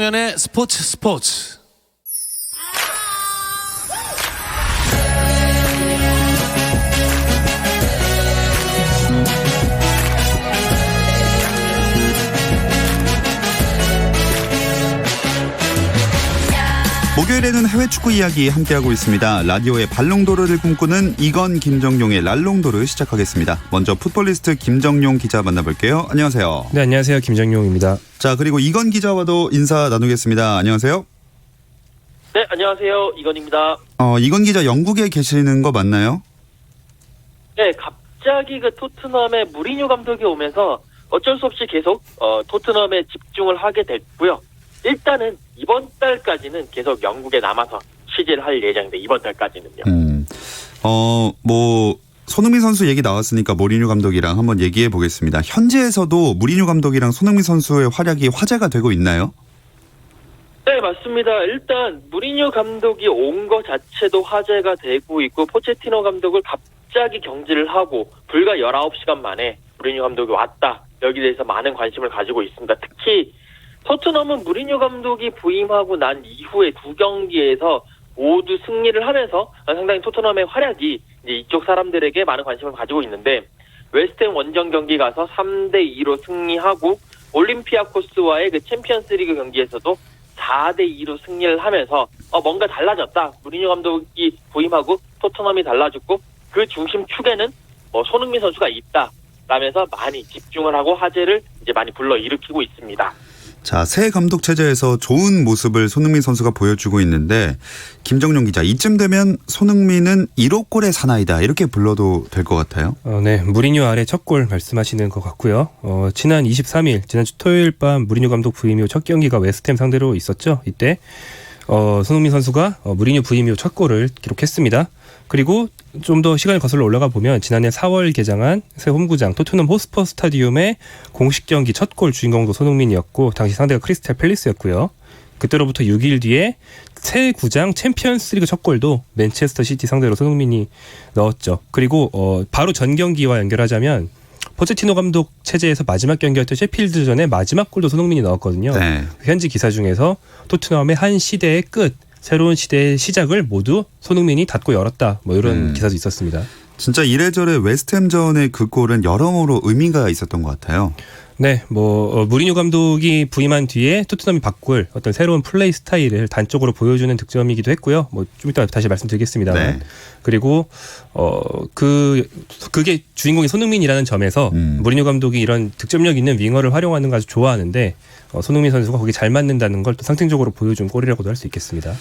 김정현의 스포츠. 목요일에는 해외 축구 이야기 함께하고 있습니다. 라디오의 발롱도르를 꿈꾸는 이건 김정용의 랄롱도르 시작하겠습니다. 먼저 풋볼리스트 김정용 기자 만나볼게요. 안녕하세요. 네, 안녕하세요. 김정용입니다. 자, 그리고 이건 기자와도 인사 나누겠습니다. 안녕하세요. 네, 안녕하세요. 이건입니다. 이건 기자 영국에 계시는 거 맞나요? 네, 갑자기 토트넘의 무리뉴 감독이 오면서 어쩔 수 없이 계속 토트넘에 집중을 하게 됐고요. 일단은 이번 달까지는 계속 영국에 남아서 취재를 할 예정인데, 이번 달까지는요. 손흥민 선수 얘기 나왔으니까 무리뉴 감독이랑 한번 얘기해 보겠습니다. 현지에서도 무리뉴 감독이랑 손흥민 선수의 활약이 화제가 되고 있나요? 네, 맞습니다. 일단 무리뉴 감독이 온 거 자체도 화제가 되고 있고, 포체티노 감독을 갑자기 경질을 하고 불과 19시간 만에 무리뉴 감독이 왔다. 여기에 대해서 많은 관심을 가지고 있습니다. 특히 토트넘은 무리뉴 감독이 부임하고 난 이후에 두 경기에서 모두 승리를 하면서 상당히 토트넘의 활약이 이제 이쪽 사람들에게 많은 관심을 가지고 있는데, 웨스트햄 원정 경기 가서 3대2로 승리하고 올림피아코스와의 챔피언스리그 경기에서도 4대2로 승리를 하면서 뭔가 달라졌다. 무리뉴 감독이 부임하고 토트넘이 달라졌고 그 중심축에는 손흥민 선수가 있다. 라면서 많이 집중을 하고 화제를 이제 많이 불러일으키고 있습니다. 자, 새 감독 체제에서 좋은 모습을 손흥민 선수가 보여주고 있는데, 김정용 기자, 이쯤 되면 손흥민은 1호 골의 사나이다 이렇게 불러도 될 것 같아요. 네, 무리뉴 아래 첫 골 말씀하시는 것 같고요. 지난 23일 지난주 토요일 밤 무리뉴 감독 부임 이후 첫 경기가 웨스트햄 상대로 있었죠. 이때 손흥민 선수가 무리뉴 부임 이후 첫 골을 기록했습니다. 그리고 좀 더 시간을 거슬러 올라가 보면 지난해 4월 개장한 새 홈구장 토트넘 호스퍼 스타디움의 공식 경기 첫 골 주인공도 손흥민이었고, 당시 상대가 크리스탈 팰리스였고요. 그때로부터 6일 뒤에 새 구장 챔피언스리그 첫 골도 맨체스터 시티 상대로 손흥민이 넣었죠. 그리고 바로 전 경기와 연결하자면 포체티노 감독 체제에서 마지막 경기였던 셰필드전의 마지막 골도 손흥민이 넣었거든요. 네. 현지 기사 중에서 토트넘의 한 시대의 끝, 새로운 시대의 시작을 모두 손흥민이 닫고 열었다. 이런 기사도 있었습니다. 진짜 이래저래 웨스트햄전의 그 골은 여러모로 의미가 있었던 것 같아요. 네, 무리뉴 감독이 부임한 뒤에 토트넘이 바꿀 어떤 새로운 플레이 스타일을 단적으로 보여주는 득점이기도 했고요. 좀 이따 다시 말씀드리겠습니다. 네. 그리고 그게 주인공이 손흥민이라는 점에서 무리뉴 감독이 이런 득점력 있는 윙어를 활용하는 거 아주 좋아하는데, 손흥민 선수가 거기 잘 맞는다는 걸 또 상징적으로 보여준 골이라고도 할 수 있겠습니다.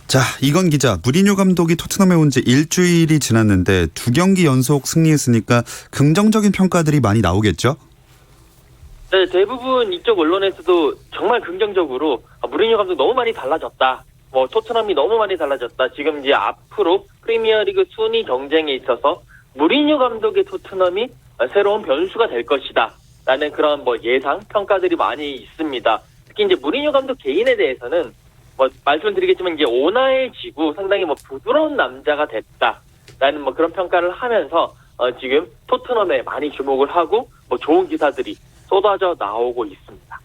자, 이건 기자, 무리뉴 감독이 토트넘에 온 지 일주일이 지났는데 2경기 연속 승리했으니까 긍정적인 평가들이 많이 나오겠죠? 네, 대부분 이쪽 언론에서도 정말 긍정적으로 무리뉴 감독 너무 많이 달라졌다. 토트넘이 너무 많이 달라졌다. 지금 이제 앞으로 프리미어리그 순위 경쟁에 있어서 무리뉴 감독의 토트넘이 새로운 변수가 될 것이다. 라는 그런 예상 평가들이 많이 있습니다. 특히 이제 무리뉴 감독 개인에 대해서는 말씀드리겠지만 이제 오나의 지구 상당히 부드러운 남자가 됐다라는 그런 평가를 하면서 지금 토트넘에 많이 주목을 하고 좋은 기사들이 쏟아져 나오고 있습니다.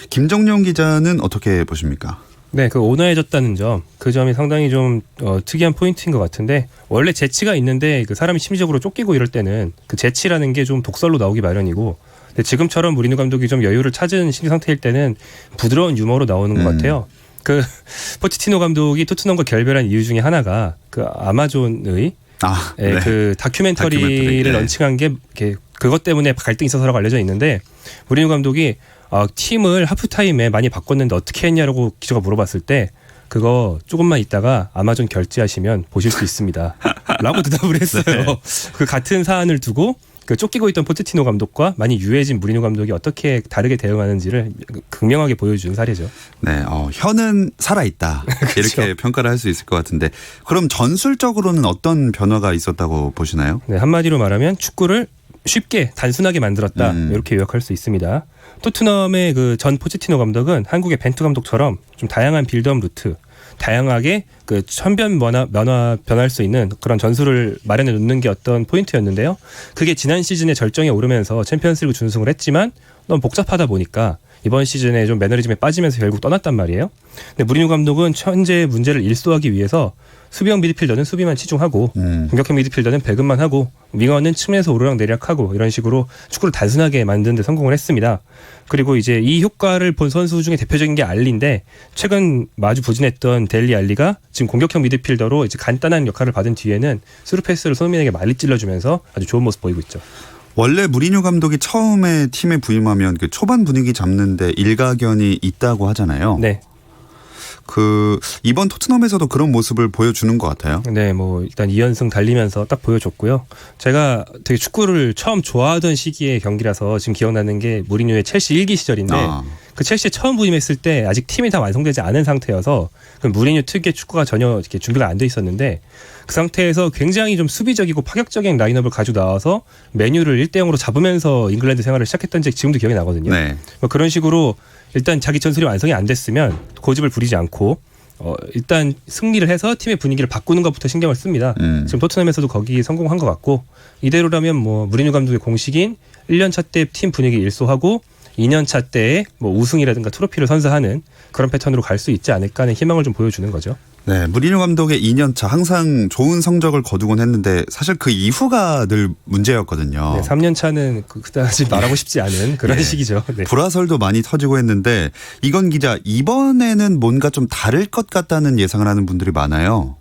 김정용 기자는 어떻게 보십니까? 네, 온화해졌다는 점, 그 점이 상당히 좀 특이한 포인트인 것 같은데, 원래 재치가 있는데 그 사람이 심리적으로 쫓기고 이럴 때는 그 재치라는 게 좀 독설로 나오기 마련이고, 근데 지금처럼 무리뉴 감독이 좀 여유를 찾은 심리 상태일 때는 부드러운 유머로 나오는 것 같아요. 포체티노 감독이 토트넘과 결별한 이유 중에 하나가 그 아마존의 네. 그 다큐멘터리를 런칭한 게 그것 때문에 갈등이 있어서라고 알려져 있는데, 무리뉴 감독이 팀을 하프타임에 많이 바꿨는데 어떻게 했냐라고 기자가 물어봤을 때, 그거 조금만 있다가 아마존 결제하시면 보실 수 있습니다. 라고 대답을 했어요. 네. 그 같은 사안을 두고 그 쫓기고 있던 포체티노 감독과 많이 유해진 무리뉴 감독이 어떻게 다르게 대응하는지를 극명하게 보여준 사례죠. 네, 혀는 살아있다. 그렇죠. 이렇게 평가를 할 수 있을 것 같은데, 그럼 전술적으로는 어떤 변화가 있었다고 보시나요? 네, 한마디로 말하면 축구를 쉽게 단순하게 만들었다. 이렇게 요약할 수 있습니다. 토트넘의 그 전 포체티노 감독은 한국의 벤투 감독처럼 좀 다양한 빌드업 루트, 다양하게 그 천변 변화할 수 있는 그런 전술을 마련해 놓는 게 어떤 포인트였는데요. 그게 지난 시즌에 절정에 오르면서 챔피언스리그 준우승을 했지만 너무 복잡하다 보니까 이번 시즌에 좀 매너리즘에 빠지면서 결국 떠났단 말이에요. 근데 무리뉴 감독은 현재 문제를 일소하기 위해서 수비형 미드필더는 수비만 치중하고 공격형 미드필더는 배급만 하고 윙어는 측면에서 오르락내리락하고 이런 식으로 축구를 단순하게 만드는 데 성공을 했습니다. 그리고 이제 이 효과를 본 선수 중에 대표적인 게 알리인데 최근 마주 부진했던 델리 알리가 지금 공격형 미드필더로 이제 간단한 역할을 받은 뒤에는 스루 패스를 손흥민에게 많이 찔러주면서 아주 좋은 모습 보이고 있죠. 원래 무리뉴 감독이 처음에 팀에 부임하면 그 초반 분위기 잡는데 일가견이 있다고 하잖아요. 네. 이번 토트넘에서도 그런 모습을 보여주는 것 같아요. 네, 뭐 일단 2연승 달리면서 딱 보여줬고요. 제가 되게 축구를 처음 좋아하던 시기의 경기라서 지금 기억나는 게 무리뉴의 첼시 1기 시절인데 그 첼시에 처음 부임했을 때 아직 팀이 다 완성되지 않은 상태여서 그 무리뉴 특유의 축구가 전혀 이렇게 준비가 안 돼 있었는데 그 상태에서 굉장히 좀 수비적이고 파격적인 라인업을 가지고 나와서 메뉴를 1대0으로 잡으면서 잉글랜드 생활을 시작했던 지 지금도 기억이 나거든요. 네. 뭐 그런 식으로 일단 자기 전술이 완성이 안 됐으면 고집을 부리지 않고 일단 승리를 해서 팀의 분위기를 바꾸는 것부터 신경을 씁니다. 지금 토트넘에서도 거기 성공한 것 같고 이대로라면 뭐 무리뉴 감독의 공식인 1년차 때 팀 분위기 일소하고 2년차 때에 뭐 우승이라든가 트로피를 선사하는 그런 패턴으로 갈 수 있지 않을까 하는 희망을 좀 보여주는 거죠. 네, 무리뉴 감독의 2년차 항상 좋은 성적을 거두곤 했는데 사실 그 이후가 늘 문제였거든요. 네, 3년차는 그다지 말하고 싶지 않은 그런 네. 시기죠. 네. 불화설도 많이 터지고 했는데 이건 기자 이번에는 뭔가 좀 다를 것 같다는 예상을 하는 분들이 많아요.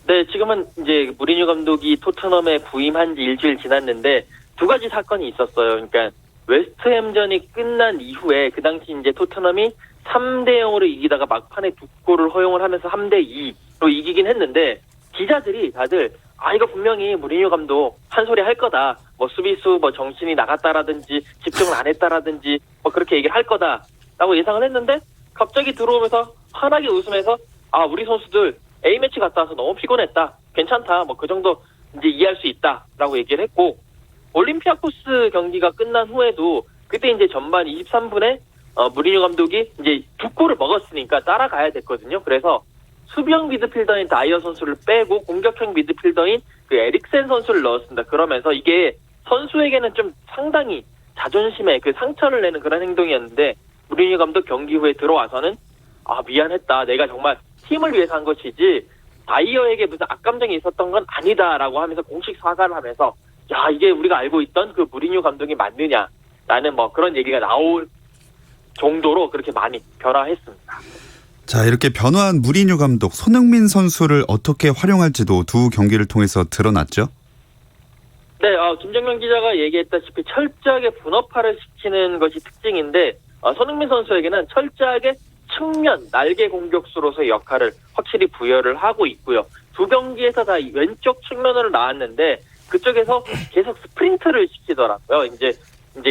네, 지금은 이제 무리뉴 감독이 토트넘에 부임한 지 일주일 지났는데 두 가지 사건이 있었어요. 그러니까 웨스트햄전이 끝난 이후에 그 당시 이제 토트넘이 3대0으로 이기다가 막판에 두 골을 허용을 하면서 3대2로 이기긴 했는데 기자들이 다들 이거 분명히 무리뉴 감독 한 소리 할 거다. 뭐 수비수 뭐 정신이 나갔다라든지 집중을 안 했다라든지 뭐 그렇게 얘기를 할 거다라고 예상을 했는데 갑자기 들어오면서 환하게 웃으면서 우리 선수들 A매치 갔다 와서 너무 피곤했다. 괜찮다. 뭐 그 정도 이제 이해할 수 있다라고 얘기를 했고 올림피아코스 경기가 끝난 후에도 그때 이제 전반 23분에 무리뉴 감독이 이제 두 골을 먹었으니까 따라가야 됐거든요. 그래서 수비형 미드필더인 다이어 선수를 빼고 공격형 미드필더인 그 에릭센 선수를 넣었습니다. 그러면서 이게 선수에게는 좀 상당히 자존심에 그 상처를 내는 그런 행동이었는데 무리뉴 감독 경기 후에 들어와서는 미안했다. 내가 정말 팀을 위해서 한 것이지 다이어에게 무슨 악감정이 있었던 건 아니다라고 하면서 공식 사과를 하면서 이게 우리가 알고 있던 그 무리뉴 감독이 맞느냐라는 뭐 그런 얘기가 나올 정도로 그렇게 많이 변화했습니다. 자, 이렇게 변화한 무리뉴 감독 손흥민 선수를 어떻게 활용할지도 두 경기를 통해서 드러났죠? 네, 김정명 기자가 얘기했다시피 철저하게 분업화를 시키는 것이 특징인데 손흥민 선수에게는 철저하게 측면 날개 공격수로서의 역할을 확실히 부여를 하고 있고요. 두 경기에서 다 왼쪽 측면으로 나왔는데 그쪽에서 계속 스프린트를 시키더라고요. 이제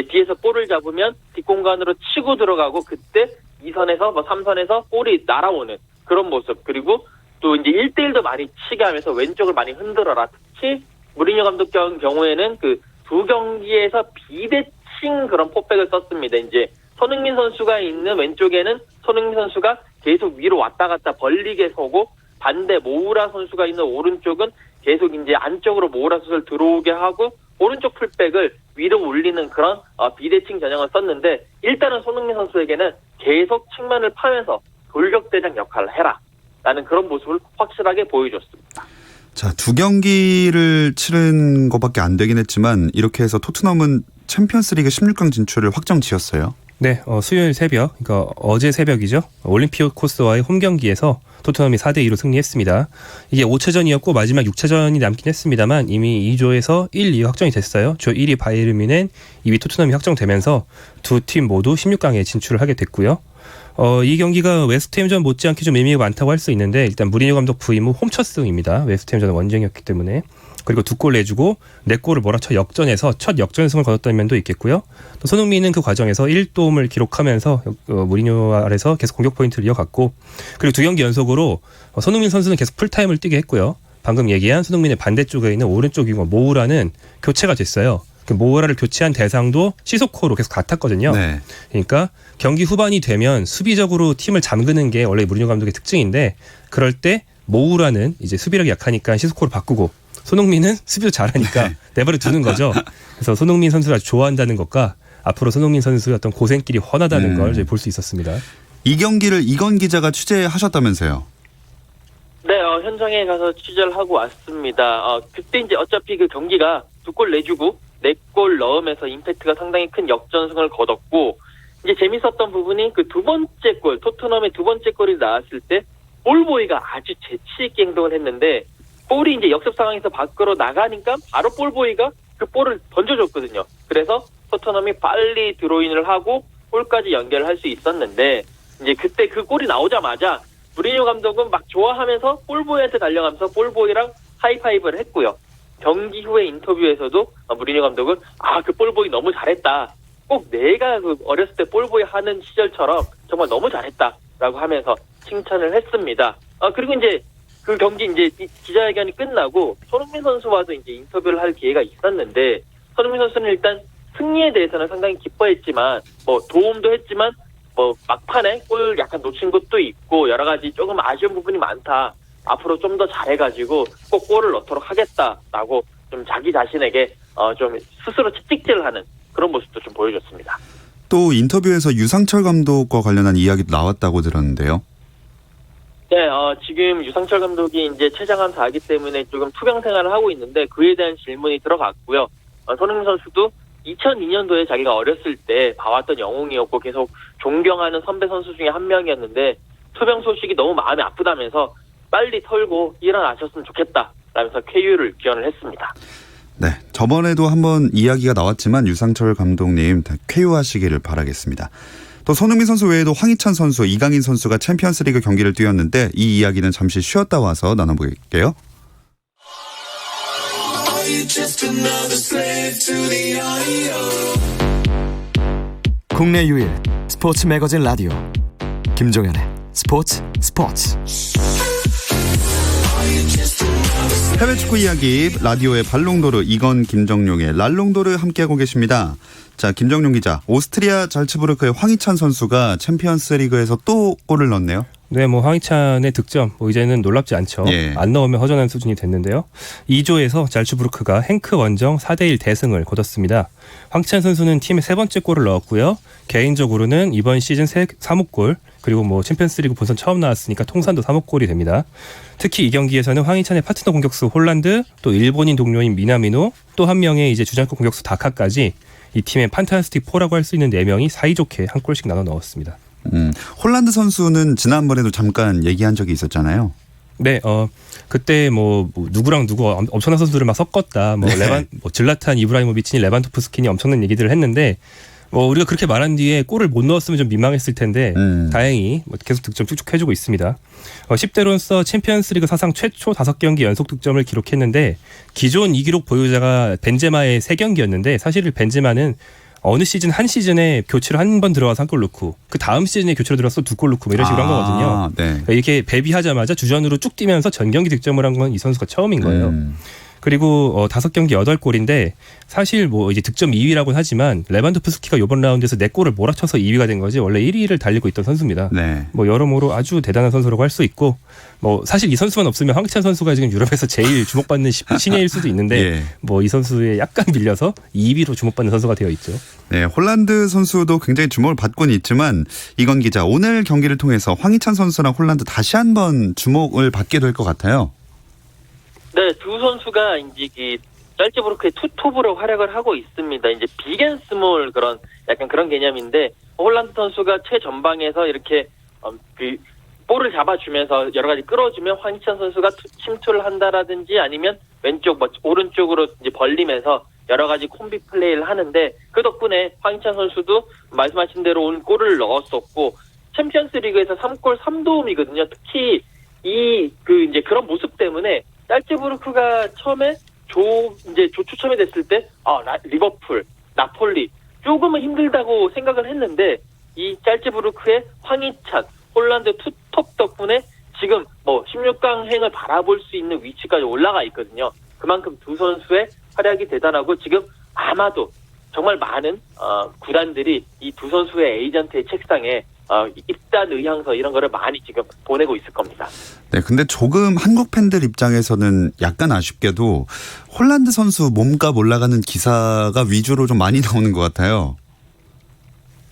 뒤에서 볼을 잡으면 뒷공간으로 치고 들어가고 그때 2선에서 3선에서 볼이 날아오는 그런 모습. 그리고 또 이제 1대1도 많이 치게 하면서 왼쪽을 많이 흔들어라. 특히 무리뉴 감독 경우에는 그 두 경기에서 비대칭 그런 포백을 썼습니다. 이제 손흥민 선수가 있는 왼쪽에는 손흥민 선수가 계속 위로 왔다 갔다 벌리게 서고 반대 모우라 선수가 있는 오른쪽은 계속 이제 안쪽으로 모우라 선수를 들어오게 하고 오른쪽 풀백을 위로 올리는 그런 비대칭 전형을 썼는데 일단은 손흥민 선수에게는 계속 측면을 파면서 돌격대장 역할을 해라 라는 그런 모습을 확실하게 보여줬습니다. 자, 두 경기를 치른 것밖에 안 되긴 했지만 이렇게 해서 토트넘은 챔피언스리그 16강 진출을 확정 지었어요. 네, 수요일 새벽, 그러니까 어제 새벽이죠. 올림피아코스와의 홈 경기에서 토트넘이 4대2로 승리했습니다. 이게 5차전이었고 마지막 6차전이 남긴 했습니다만 이미 2조에서 1, 2위 확정이 됐어요. 조 1위 바이에른 뮌헨, 2위 토트넘이 확정되면서 두 팀 모두 16강에 진출을 하게 됐고요. 이 경기가 웨스트햄전 못지않게 좀 의미가 많다고 할 수 있는데 일단 무리뉴 감독 부임 후 홈 첫 승입니다. 웨스트햄전은 원정이었기 때문에. 그리고 두 골 내주고 4골을 몰아쳐 역전해서 첫 역전승을 거뒀던 면도 있겠고요. 또 손흥민은 그 과정에서 1도움을 기록하면서 무리뉴 아래서 계속 공격 포인트를 이어갔고 그리고 두 경기 연속으로 손흥민 선수는 계속 풀타임을 뛰게 했고요. 방금 얘기한 손흥민의 반대쪽에 있는 오른쪽 윙어 모우라는 교체가 됐어요. 그 모우라를 교체한 대상도 시소코로 계속 같았거든요. 네. 그러니까 경기 후반이 되면 수비적으로 팀을 잠그는 게 원래 무리뉴 감독의 특징인데 그럴 때 모우라는 이제 수비력이 약하니까 시소코로 바꾸고 손흥민은 수비도 잘하니까 내버려 두는 거죠. 그래서 손흥민 선수를 아주 좋아한다는 것과 앞으로 손흥민 선수의 어떤 고생길이 훤하다는 걸 저희 볼 수 있었습니다. 이 경기를 이건 기자가 취재하셨다면서요? 네, 현장에 가서 취재를 하고 왔습니다. 그때 이제 어차피 그 경기가 2골 내주고 4골 넣으면서 임팩트가 상당히 큰 역전승을 거뒀고, 이제 재밌었던 부분이 그 두 번째 골, 토트넘의 두 번째 골이 나왔을 때 볼보이가 아주 재치있게 행동을 했는데, 볼이 이제 역습 상황에서 밖으로 나가니까 바로 볼보이가 그 볼을 던져줬거든요. 그래서 토트넘이 빨리 드로인을 하고 골까지 연결을 할 수 있었는데, 이제 그때 그 골이 나오자마자 무리뉴 감독은 막 좋아하면서 볼보이한테 달려가면서 볼보이랑 하이파이브를 했고요. 경기 후에 인터뷰에서도 무리뉴 감독은 그 볼보이 너무 잘했다. 꼭 내가 그 어렸을 때 볼보이 하는 시절처럼 정말 너무 잘했다라고 하면서 칭찬을 했습니다. 그리고 이제 그 경기 이제 기자회견이 끝나고 손흥민 선수와도 이제 인터뷰를 할 기회가 있었는데, 손흥민 선수는 일단 승리에 대해서는 상당히 기뻐했지만 뭐 도움도 했지만 뭐 막판에 골 약간 놓친 것도 있고 여러 가지 조금 아쉬운 부분이 많다. 앞으로 좀 더 잘해가지고 꼭 골을 넣도록 하겠다라고 좀 자기 자신에게 좀 스스로 채찍질을 하는 그런 모습도 좀 보여줬습니다. 또 인터뷰에서 유상철 감독과 관련한 이야기도 나왔다고 들었는데요. 네, 지금 유상철 감독이 이제 췌장암 사기 때문에 조금 투병 생활을 하고 있는데 그에 대한 질문이 들어갔고요. 손흥민 선수도 2002년도에 자기가 어렸을 때 봐왔던 영웅이었고 계속 존경하는 선배 선수 중에 한 명이었는데 투병 소식이 너무 마음이 아프다면서 빨리 털고 일어나셨으면 좋겠다 라면서 쾌유를 기원을 했습니다. 네, 저번에도 한번 이야기가 나왔지만 유상철 감독님 쾌유하시기를 바라겠습니다. 또 손흥민 선수 외에도 황희찬 선수, 이강인 선수가 챔피언스리그 경기를 뛰었는데 이 이야기는 잠시 쉬었다 와서 나눠볼게요. 국내 유일 스포츠 매거진 라디오 김종현의 스포츠. 해외 축구 이야기 라디오의 발롱도르 이건 김정용의 랄롱도르 함께하고 계십니다. 자, 김정용 기자, 오스트리아 잘츠부르크의 황희찬 선수가 챔피언스리그에서 또 골을 넣었네요. 네, 뭐 황희찬의 득점 이제는 놀랍지 않죠. 예. 안 넣으면 허전한 수준이 됐는데요. 2조에서 잘츠부르크가 행크 원정 4대1 대승을 거뒀습니다. 황희찬 선수는 팀의 세 번째 골을 넣었고요. 개인적으로는 이번 시즌 3호 그리고 뭐 챔피언스리그 본선 처음 나왔으니까 통산도 3호 골이 됩니다. 특히 이 경기에서는 황희찬의 파트너 공격수 홀란드, 또 일본인 동료인 미나미노, 또 한 명의 이제 주장급 공격수 다카까지 이 팀의 판타스틱 4라고 할 수 있는 4명이 사이좋게 한 골씩 나눠 넣었습니다. 홀란드 선수는 지난번에도 잠깐 얘기한 적이 있었잖아요. 네, 그때 뭐 누구랑 누구 엄청난 선수들을 막 섞었다. 뭐 질라탄 이브라이모비치니 레반도프스키니 엄청난 얘기들을 했는데 우리가 그렇게 말한 뒤에 골을 못 넣었으면 좀 민망했을 텐데 다행히 계속 득점 쭉쭉 해주고 있습니다. 10대로서 챔피언스리그 사상 최초 5경기 연속 득점을 기록했는데 기존 이 기록 보유자가 벤제마의 3경기였는데 사실 벤제마는 어느 시즌 한 시즌에 교체로 한 번 들어가서 한 골 넣고 그 다음 시즌에 교체로 들어가서 2골 넣고 뭐 이런 식으로 한 거거든요. 네. 그러니까 이렇게 데뷔하자마자 주전으로 쭉 뛰면서 전 경기 득점을 한 건 이 선수가 처음인 거예요. 그리고 5경기 8골인데 사실 뭐 이제 득점 2위라고는 하지만 레반도프스키가 이번 라운드에서 4골을 몰아쳐서 2위가 된 거지 원래 1위를 달리고 있던 선수입니다. 네. 뭐 여러모로 아주 대단한 선수라고 할 수 있고 뭐 사실 이 선수만 없으면 황희찬 선수가 지금 유럽에서 제일 주목받는 신예일 수도 있는데 예. 뭐 이 선수에 약간 밀려서 2위로 주목받는 선수가 되어 있죠. 네, 홀란드 선수도 굉장히 주목을 받고는 있지만 이건 기자, 오늘 경기를 통해서 황희찬 선수랑 홀란드 다시 한번 주목을 받게 될 것 같아요. 네, 두 선수가 이제 잘츠부르크의 투톱으로 활약을 하고 있습니다. 이제 빅앤 스몰 약간 그런 개념인데 홀란드 선수가 최전방에서 이렇게 볼을 잡아주면서 여러 가지 끌어주면 황희찬 선수가 침투를 한다라든지 아니면 왼쪽 오른쪽으로 이제 벌리면서 여러 가지 콤비 플레이를 하는데 그 덕분에 황희찬 선수도 말씀하신 대로 오늘 골을 넣었었고 챔피언스리그에서 3골 3도움이거든요. 특히 이제 그런 모습 때문에 잘츠부르크가 처음에 조추첨이 됐을 때 리버풀, 나폴리 조금은 힘들다고 생각을 했는데 이 잘츠부르크의 황희찬, 홀란드 투톱 덕분에 지금 16강행을 바라볼 수 있는 위치까지 올라가 있거든요. 그만큼 두 선수의 활약이 대단하고 지금 아마도 정말 많은 구단들이 이 두 선수의 에이전트의 책상에 입단 의향서 이런 거를 많이 지금 보내고 있을 겁니다. 네, 근데 조금 한국 팬들 입장에서는 약간 아쉽게도 홀란드 선수 몸값 올라가는 기사가 위주로 좀 많이 나오는 것 같아요.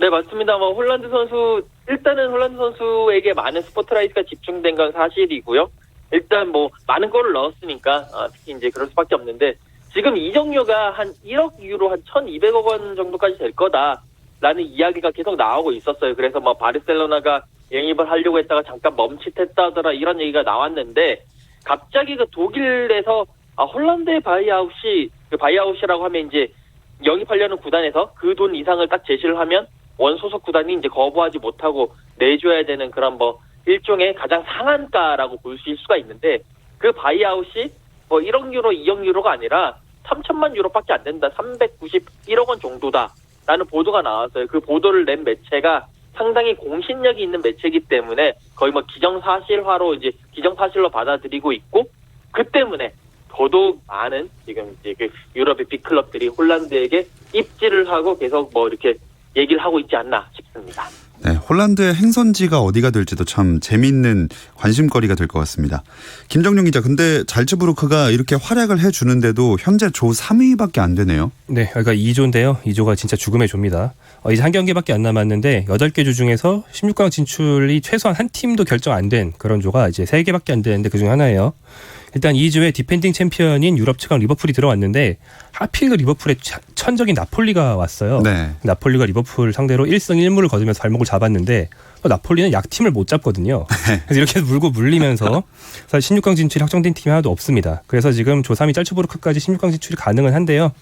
네, 맞습니다. 뭐 홀란드 선수에게 많은 스포트라이트가 집중된 건 사실이고요. 일단 뭐 많은 골을 넣었으니까 특히 이제 그럴 수밖에 없는데 지금 이적료가 한 1억 유로 한 1,200억 원 정도까지 될 거다라는 이야기가 계속 나오고 있었어요. 그래서 뭐 바르셀로나가 영입을 하려고 했다가 잠깐 멈칫했다더라 이런 얘기가 나왔는데 갑자기 그 독일에서 홀란드의 바이아웃이라고 하면 이제 영입하려는 구단에서 그 돈 이상을 딱 제시를 하면 원 소속 구단이 이제 거부하지 못하고 내줘야 되는 그런 뭐 일종의 가장 상한가라고 볼 수가 있는데 그 바이아웃이 뭐 1억 유로, 2억 유로가 아니라 3천만 유로밖에 안 된다. 391억 원 정도다라는 보도가 나왔어요. 그 보도를 낸 매체가 상당히 공신력이 있는 매체이기 때문에 거의 뭐 기정사실로 받아들이고 있고 그 때문에 더더욱 많은 지금 이제 그 유럽의 빅클럽들이 홀란드에게 입지를 하고 계속 뭐 이렇게 얘기를 하고 있지 않나 싶습니다. 네, 홀란드의 행선지가 어디가 될지도 참 재미있는 관심거리가 될 것 같습니다. 김정용 기자, 근데 잘츠부르크가 이렇게 활약을 해주는데도 현재 조 3위밖에 안 되네요. 네, 그러니까 2조인데요. 2조가 진짜 죽음의 조입니다. 이제 한 경기밖에 안 남았는데 8개 조 중에서 16강 진출이 최소한 한 팀도 결정 안 된 그런 조가 이제 3개밖에 안 되는데 그중 하나예요. 일단 2조에 디펜딩 챔피언인 유럽 최강 리버풀이 들어왔는데 하필 그 리버풀의 천적인 나폴리가 왔어요. 네. 나폴리가 리버풀 상대로 1승 1무를 거두면서 발목을 잡았는데 나폴리는 약팀을 못 잡거든요. 그래서 이렇게 물고 물리면서 사실 16강 진출이 확정된 팀이 하나도 없습니다. 그래서 지금 조3위 짤츠부르크까지 16강 진출이 가능은 한데요.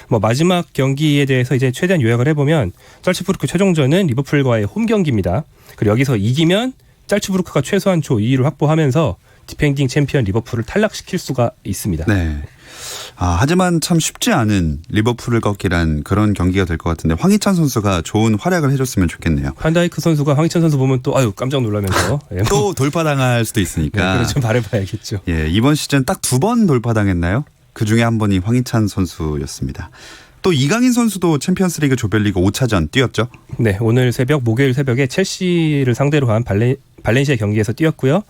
뭐 마지막 경기에 대해서 이제 최대한 요약을 해보면 짤츠부르크 최종전은 리버풀과의 홈 경기입니다. 그리고 여기서 이기면 짤츠부르크가 최소한 조 2위를 확보하면서 디펜딩 챔피언 리버풀을 탈락시킬 수가 있습니다. 네. 하지만 참 쉽지 않은 리버풀을 꺾기란 그런 경기가 될 것 같은데 황희찬 선수가 좋은 활약을 해줬으면 좋겠네요. 판다이크 선수가 황희찬 선수 보면 또 깜짝 놀라면서 또 돌파당할 수도 있으니까. 네, 그래 좀 바라봐야겠죠. 예, 이번 시즌 딱 2번 돌파당했나요? 그중에 한 번이 황희찬 선수였습니다. 또 이강인 선수도 챔피언스리그 조별리그 5차전 뛰었죠? 네, 오늘 목요일 새벽에 첼시를 상대로 한 발렌시아 경기에서 뛰었고요.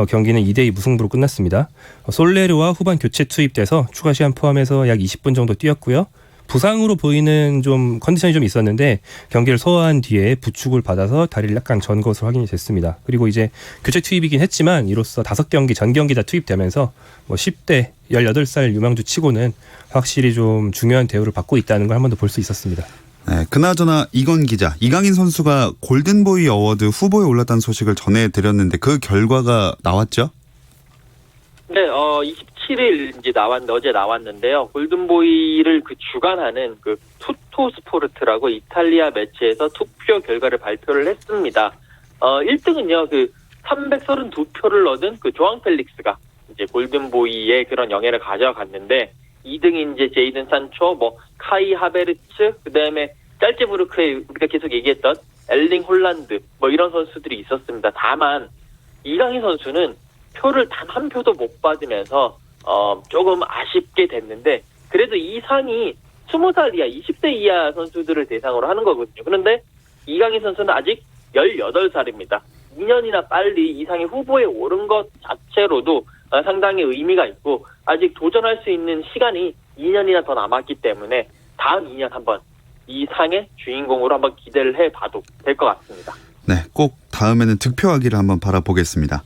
경기는 2대2 무승부로 끝났습니다. 솔레르와 후반 교체 투입돼서 추가 시간 포함해서 약 20분 정도 뛰었고요. 부상으로 보이는 좀 컨디션이 좀 있었는데 경기를 소화한 뒤에 부축을 받아서 다리를 약간 전 것으로 확인이 됐습니다. 그리고 이제 교체 투입이긴 했지만 이로써 5경기 전 경기 다 투입되면서 뭐 10대 18살 유망주 치고는 확실히 좀 중요한 대우를 받고 있다는 걸 한 번 더 볼 수 있었습니다. 네, 그나저나 이건 기자, 이강인 선수가 골든보이 어워드 후보에 올랐다는 소식을 전해드렸는데 그 결과가 나왔죠? 네, 27일 어제 나왔는데요. 골든보이를 주관하는 그 투토 스포르트라고 이탈리아 매체에서 투표 결과를 발표를 했습니다. 1등은요, 332표를 얻은 조앙 펠릭스가 이제 골든보이의 그런 영예를 가져갔는데 2등이 이제 제이든 산초, 카이 하베르츠, 그다음에 짤츠부르크에 우리가 계속 얘기했던 엘링 홀란드, 이런 선수들이 있었습니다. 다만 이강인 선수는 표를 단 한 표도 못 받으면서 조금 아쉽게 됐는데 그래도 이 상이 20살 이하, 20대 이하 선수들을 대상으로 하는 거거든요. 그런데 이강인 선수는 아직 18살입니다. 2년이나 빨리 이 상의 후보에 오른 것 자체로도 상당히 의미가 있고 아직 도전할 수 있는 시간이 2년이나 더 남았기 때문에 다음 2년 한번 이 상의 주인공으로 한번 기대를 해봐도 될 것 같습니다. 네, 꼭 다음에는 득표하기를 한번 바라보겠습니다.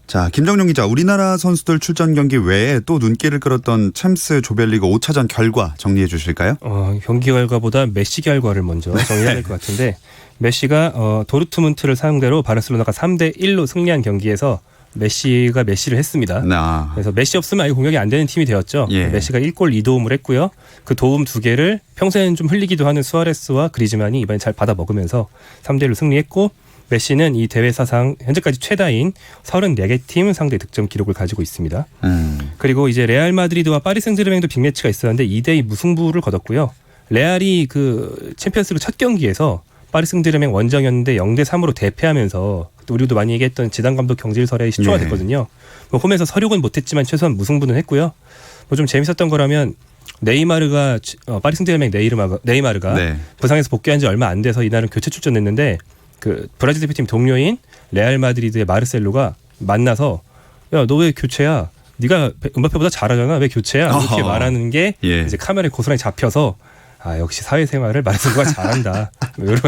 자, 김정용 기자, 우리나라 선수들 출전 경기 외에 또 눈길을 끌었던 챔스 조별리그 5차전 결과 정리해 주실까요? 경기 결과보다 메시 결과를 먼저 정리해야 될 것 같은데 메시가 도르트문트를 상대로 바르셀로나가 3대1로 승리한 경기에서 메시가 메시를 했습니다. 그래서 메시 없으면 아예 공격이 안 되는 팀이 되었죠. 예. 메시가 1골 2도움을 했고요. 그 도움 2개를 평소에는 좀 흘리기도 하는 수아레스와 그리즈만이 이번에 잘 받아 먹으면서 3대1로 승리했고 메시는 이 대회 사상 현재까지 최다인 34개 팀 상대 득점 기록을 가지고 있습니다. 그리고 이제 레알 마드리드와 파리 생제르맹도 빅매치가 있었는데 2대2 무승부를 거뒀고요. 레알이 챔피언스리그 첫 경기에서 파리 생제르맹 원정이었는데 0대3으로 대패하면서 우리도 많이 얘기했던 지단 감독 경질설에 시초가 됐거든요. 홈에서 서력은 못했지만 최소한 무승부는 했고요. 좀 재밌었던 거라면 네이마르가 파리 생제르맹 네이마르가 네. 부상에서 복귀한 지 얼마 안 돼서 이날은 교체 출전했는데 브라질 대표팀 동료인 레알 마드리드의 마르셀로가 만나서 야, 너 왜 교체야? 네가 음바페보다 잘하잖아. 왜 교체야? 이렇게 말하는 게 예. 이제 카메라에 고스란히 잡혀서 아 역시 사회생활을 마르생고가 잘한다. 뭐 이런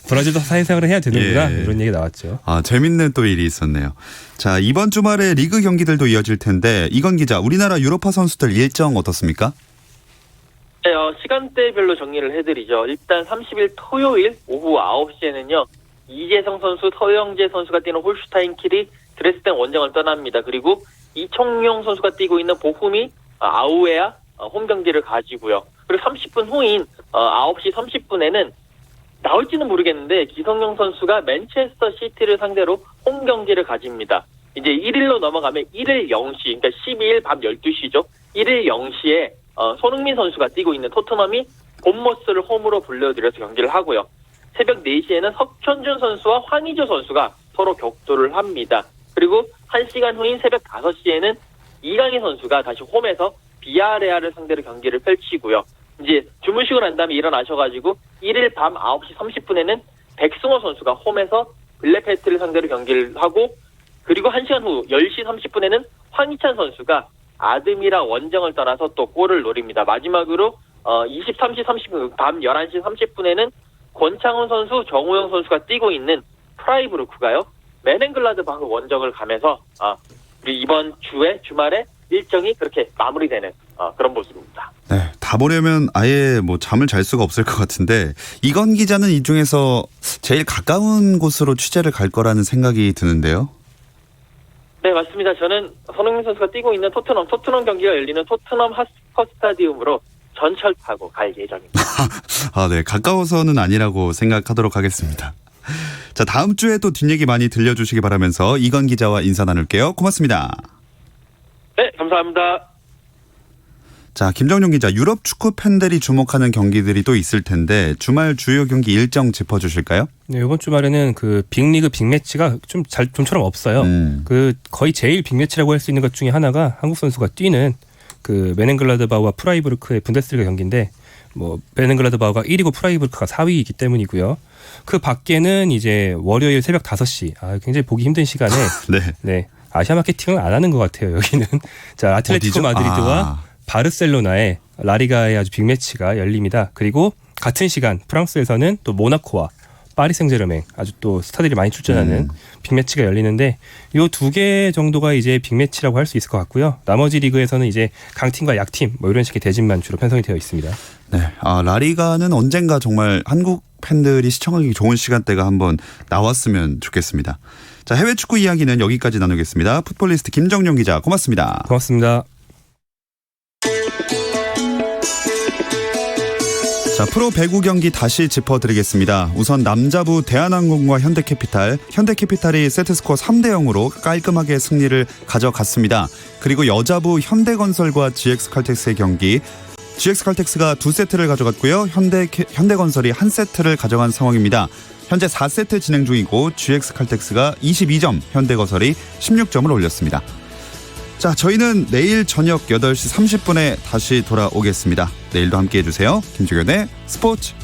브라질도 사회생활을 해야 되는구나 예. 이런 얘기 나왔죠. 아, 재밌는 또 일이 있었네요. 자, 이번 주말에 리그 경기들도 이어질 텐데 이건 기자, 우리나라 유럽파 선수들 일정 어떻습니까? 네, 시간대별로 정리를 해드리죠. 일단 30일 토요일 오후 9시에는요. 이재성 선수, 서영재 선수가 뛰는 홀슈타인 킬이 드레스덴 원정을 떠납니다. 그리고 이청용 선수가 뛰고 있는 보훔이 아우에아 홈 경기를 가지고요. 그리고 30분 후인 9시 30분에는 나올지는 모르겠는데 기성용 선수가 맨체스터 시티를 상대로 홈 경기를 가집니다. 이제 1일로 넘어가면 1일 0시, 그러니까 12일 밤 12시죠. 1일 0시에 손흥민 선수가 뛰고 있는 토트넘이 본머스를 홈으로 불러들여서 경기를 하고요. 새벽 4시에는 석현준 선수와 황의조 선수가 서로 격돌을 합니다. 그리고 1시간 후인 새벽 5시에는 이강인 선수가 다시 홈에서 비아레알을 상대로 경기를 펼치고요. 이제 주무시고 난 다음에 일어나셔가지고 1일 밤 9시 30분에는 백승호 선수가 홈에서 블랙패트를 상대로 경기를 하고 그리고 1시간 후 10시 30분에는 황희찬 선수가 아드미라 원정을 떠나서 또 골을 노립니다. 마지막으로 23시 30분 밤 11시 30분에는 권창훈 선수, 정우영 선수가 뛰고 있는 프라이부르크가요. 메넨글라드바흐 원정을 가면서 우리 이번 주말에 일정이 그렇게 마무리되는 그런 모습입니다. 네, 다 보려면 아예 뭐 잠을 잘 수가 없을 것 같은데 이건 기자는 이 중에서 제일 가까운 곳으로 취재를 갈 거라는 생각이 드는데요. 네, 맞습니다. 저는 손흥민 선수가 뛰고 있는 토트넘 경기가 열리는 토트넘 핫스퍼 스타디움으로 전철 타고 갈 예정입니다. 아, 네, 가까워서는 아니라고 생각하도록 하겠습니다. 자, 다음 주에 또 뒷얘기 많이 들려주시기 바라면서 이건 기자와 인사 나눌게요. 고맙습니다. 네, 감사합니다. 자, 김정용 기자, 유럽 축구 팬들이 주목하는 경기들이 또 있을 텐데 주말 주요 경기 일정 짚어주실까요? 네, 이번 주말에는 그 빅리그 빅매치가 좀처럼 없어요. 그 거의 제일 빅매치라고 할 수 있는 것 중에 하나가 한국 선수가 뛰는 그 메넨글라드바흐와 프라이부르크의 분데스리가 경기인데 뭐 메넨글라드바흐가 1위고 프라이부르크가 4위이기 때문이고요. 그 밖에는 이제 월요일 새벽 5시 굉장히 보기 힘든 시간에 네. 아시아 마케팅은 안 하는 것 같아요. 여기는 자 아틀레티코 마드리드와 바르셀로나의 라리가의 아주 빅매치가 열립니다. 그리고 같은 시간 프랑스에서는 또 모나코와 파리 생제르맹 아주 또 스타들이 많이 출전하는 빅매치가 열리는데 이 두 개 정도가 이제 빅매치라고 할 수 있을 것 같고요. 나머지 리그에서는 이제 강팀과 약팀 뭐 이런 식의 대진만 주로 편성이 되어 있습니다. 네, 라리가는 언젠가 정말 한국 팬들이 시청하기 좋은 시간대가 한번 나왔으면 좋겠습니다. 자, 해외 축구 이야기는 여기까지 나누겠습니다. 풋볼리스트 김정용 기자, 고맙습니다. 고맙습니다. 자, 프로 배구 경기 다시 짚어드리겠습니다. 우선 남자부 대한항공과 현대캐피탈이 세트스코어 3대0으로 깔끔하게 승리를 가져갔습니다. 그리고 여자부 현대건설과 GX칼텍스의 경기, GX칼텍스가 2세트를 가져갔고요. 현대건설이 1세트를 가져간 상황입니다. 현재 4세트 진행 중이고 GX칼텍스가 22점, 현대건설이 16점을 올렸습니다. 자, 저희는 내일 저녁 8시 30분에 다시 돌아오겠습니다. 내일도 함께해 주세요. 김종현의 스포츠.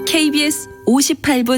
KBS 58분